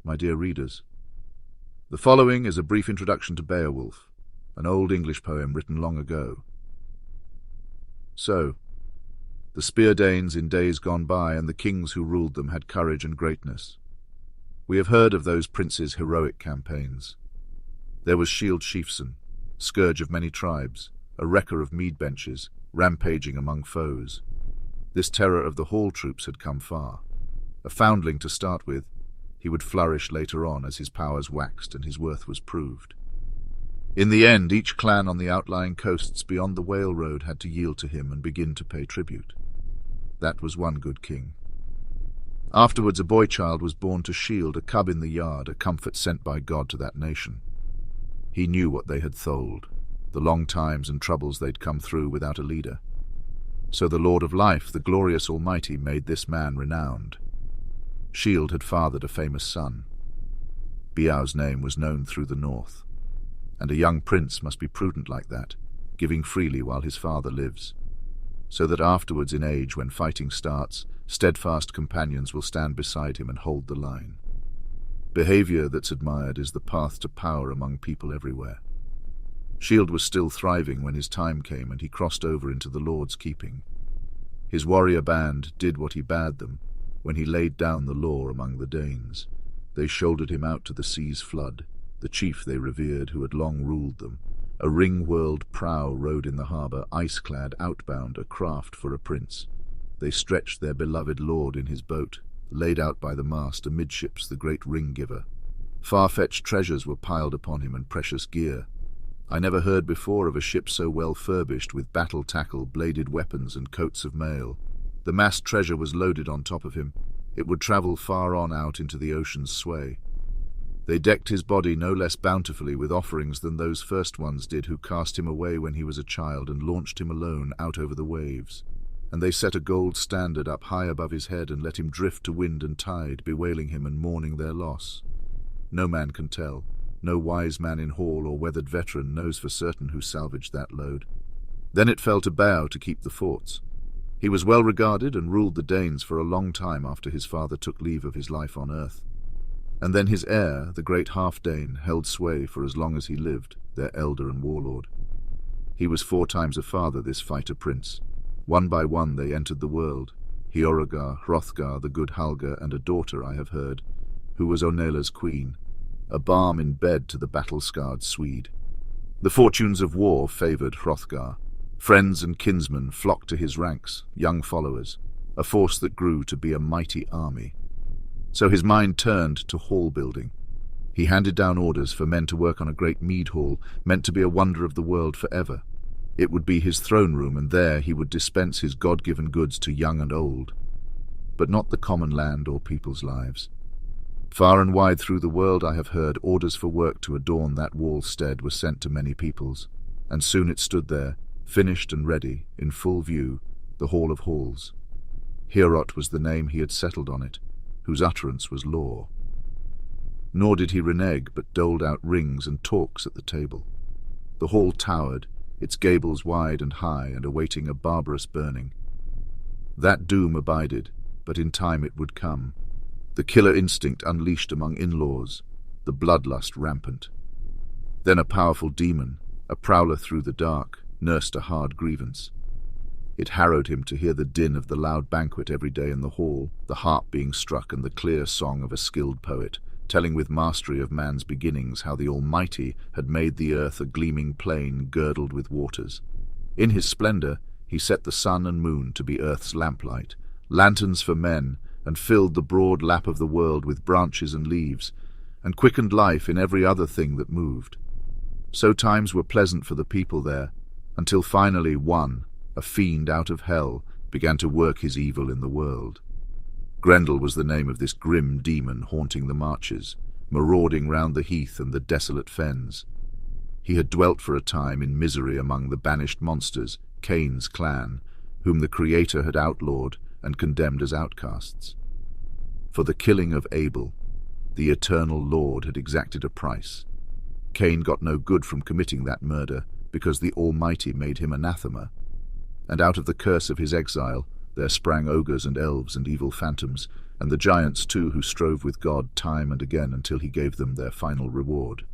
my dear readers. The following is a brief introduction to Beowulf, an old English poem written long ago. So, the Spear Danes in days gone by and the kings who ruled them had courage and greatness. We have heard of those princes' heroic campaigns. There was Shield Chiefson, scourge of many tribes, a wrecker of mead benches, rampaging among foes. This terror of the hall troops had come far. A foundling to start with, he would flourish later on as his powers waxed and his worth was proved. In the end, each clan on the outlying coasts beyond the Whale Road had to yield to him and begin to pay tribute. That was one good king. Afterwards a boy-child was born to shield a cub in the yard, a comfort sent by God to that nation. He knew what they had tholed, the long times and troubles they'd come through without a leader. So the Lord of Life, the glorious Almighty, made this man renowned. Shield had fathered a famous son. Beowulf's name was known through the north. And a young prince must be prudent like that, giving freely while his father lives, so that afterwards in age, when fighting starts, steadfast companions will stand beside him and hold the line. Behavior that's admired is the path to power among people everywhere. Shield was still thriving when his time came and he crossed over into the Lord's keeping. His warrior band did what he bade them when he laid down the law among the Danes. They shouldered him out to the sea's flood, the chief they revered who had long ruled them. A ring-whirled prow rode in the harbour, ice-clad, outbound, a craft for a prince. They stretched their beloved lord in his boat, laid out by the mast amidships the great ring-giver. Far-fetched treasures were piled upon him and precious gear. I never heard before of a ship so well furbished with battle tackle, bladed weapons and coats of mail. The massed treasure was loaded on top of him. It would travel far on out into the ocean's sway. They decked his body no less bountifully with offerings than those first ones did who cast him away when he was a child and launched him alone out over the waves. And they set a gold standard up high above his head and let him drift to wind and tide, bewailing him and mourning their loss. No man can tell. No wise man in hall or weathered veteran knows for certain who salvaged that load. Then it fell to Beowulf to keep the forts. He was well regarded and ruled the Danes for a long time after his father took leave of his life on earth. And then his heir, the great half-Dane, held sway for as long as he lived, their elder and warlord. He was 4 times a father, this fighter prince. One by one they entered the world, Heorogar, Hrothgar, the good Halgar, and a daughter, I have heard, who was Onela's queen, a balm in bed to the battle-scarred Swede. The fortunes of war favoured Hrothgar. Friends and kinsmen flocked to his ranks, young followers, a force that grew to be a mighty army. So his mind turned to hall building. He handed down orders for men to work on a great mead hall, meant to be a wonder of the world forever. It would be his throne room, and there he would dispense his God-given goods to young and old, but not the common land or people's lives. Far and wide through the world, I have heard, orders for work to adorn that wall's stead were sent to many peoples, and soon it stood there, finished and ready, in full view, the Hall of Halls. Heorot was the name he had settled on it, whose utterance was law. Nor did he renege, but doled out rings and talks at the table. The hall towered, its gables wide and high, and awaiting a barbarous burning. That doom abided, but in time it would come. The killer instinct unleashed among in-laws, the bloodlust rampant. Then a powerful demon, a prowler through the dark, nursed a hard grievance. It harrowed him to hear the din of the loud banquet every day in the hall, the harp being struck and the clear song of a skilled poet, telling with mastery of man's beginnings how the Almighty had made the earth a gleaming plain girdled with waters. In his splendour he set the sun and moon to be earth's lamplight, lanterns for men, and filled the broad lap of the world with branches and leaves, and quickened life in every other thing that moved. So times were pleasant for the people there, until finally one, a fiend out of hell, began to work his evil in the world. Grendel was the name of this grim demon haunting the marches, marauding round the heath and the desolate fens. He had dwelt for a time in misery among the banished monsters, Cain's clan, whom the Creator had outlawed and condemned as outcasts. For the killing of Abel, the eternal Lord had exacted a price. Cain got no good from committing that murder, because the Almighty made him anathema, and out of the curse of his exile, There sprang ogres and elves and evil phantoms, and the giants too, who strove with God time and again until he gave them their final reward.